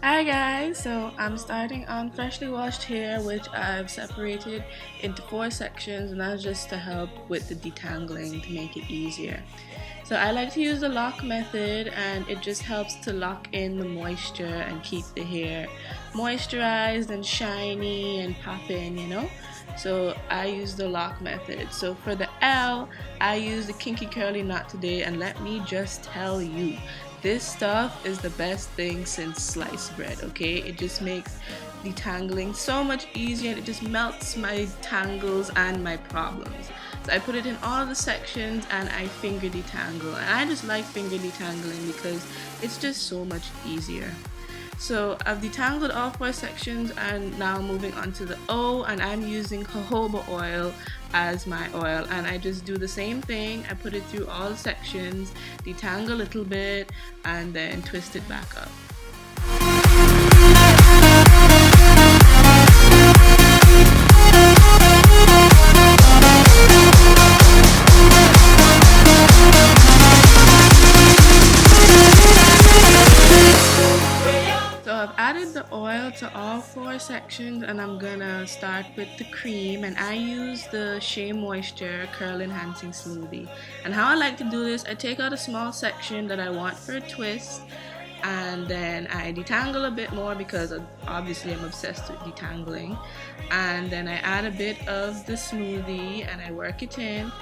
Hi guys, so I'm starting on freshly washed hair, which I've separated into 4 sections, and that's just to help with the detangling to make it easier. So I like to use the lock method, and it just helps to lock in the moisture and keep the hair moisturized and shiny and popping. So I use the lock method. So for the L, I use the Kinky Curly Knot today, and let me just tell you, this stuff is the best thing since sliced bread, okay? It just makes detangling so much easier, and it just melts my tangles and my problems. So I put it in all the sections and I finger detangle. And I just like finger detangling because it's just so much easier. So I've detangled all 4 sections, and now moving on to the O, and I'm using jojoba oil as my oil, and I just do the same thing. I put it through all sections, detangle a little bit, and then twist it back up. So I've added the oil to all 4 sections, and I'm gonna start with the cream, and I use the Shea Moisture Curl Enhancing Smoothie. And how I like to do this, I take out a small section that I want for a twist, and then I detangle a bit more because obviously I'm obsessed with detangling, and then I add a bit of the smoothie and I work it in,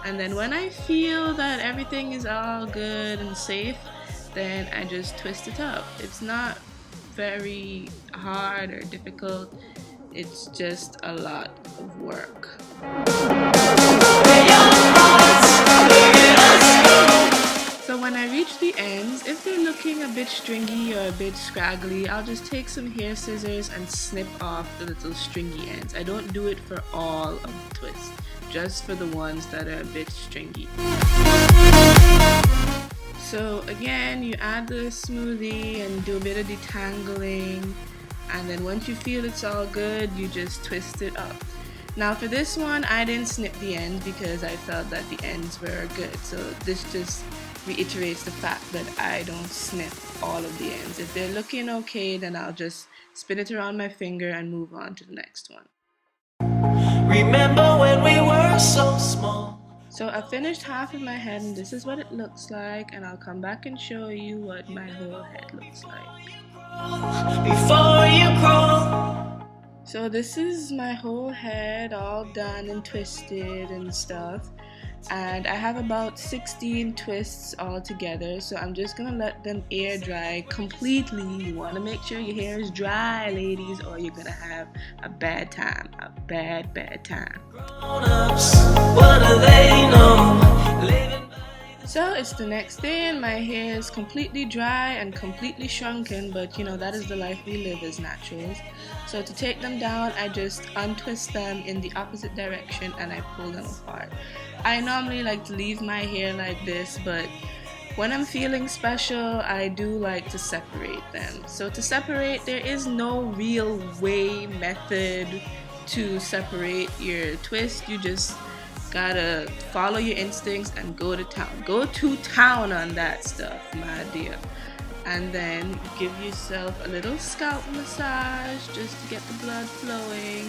and then when I feel that everything is all good and safe, then I just twist it up. It's not very hard or difficult, it's just a lot of work. So when I reach the ends, if they're looking a bit stringy or a bit scraggly, I'll just take some hair scissors and snip off the little stringy ends. I don't do it for all of the twists, just for the ones that are a bit stringy. So again, you add the smoothie and do a bit of detangling, and then once you feel it's all good, you just twist it up. Now for this one, I didn't snip the ends because I felt that the ends were good. So this just reiterates the fact that I don't snip all of the ends. If they're looking okay, then I'll just spin it around my finger and move on to the next one. Remember when we were so small? So I finished half of my head, and this is what it looks like, and I'll come back and show you what my whole head looks like. Before you crawl. So this is my whole head all done and twisted and stuff, and I have about 16 twists all together, so I'm just gonna let them air dry completely. You want to make sure your hair is dry, ladies, or you're gonna have a bad time, a bad time. What do they know? So it's the next day, and my hair is completely dry and completely shrunken, but that is the life we live as naturals. So to take them down, I just untwist them in the opposite direction and I pull them apart. I normally like to leave my hair like this, but when I'm feeling special, I do like to separate them. So to separate, there is no real method to separate your twist. You just gotta follow your instincts and go to town. Go to town on that stuff, my dear. And then give yourself a little scalp massage just to get the blood flowing,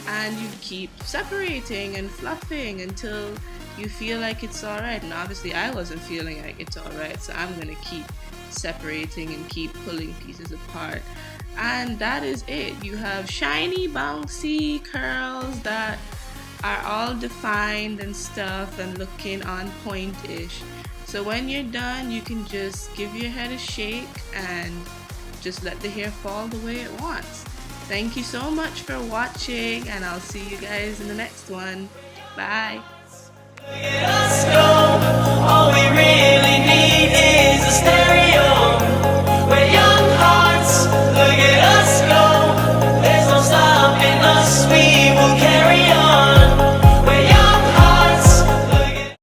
and you keep separating and fluffing until you feel like it's alright. And obviously I wasn't feeling like it's alright, so I'm gonna keep separating and keep pulling pieces apart. And that is it. You have shiny, bouncy curls that are all defined and stuff and looking on point-ish. So when you're done, you can just give your head a shake and just let the hair fall the way it wants. Thank you so much for watching, and I'll see you guys in the next one. Bye.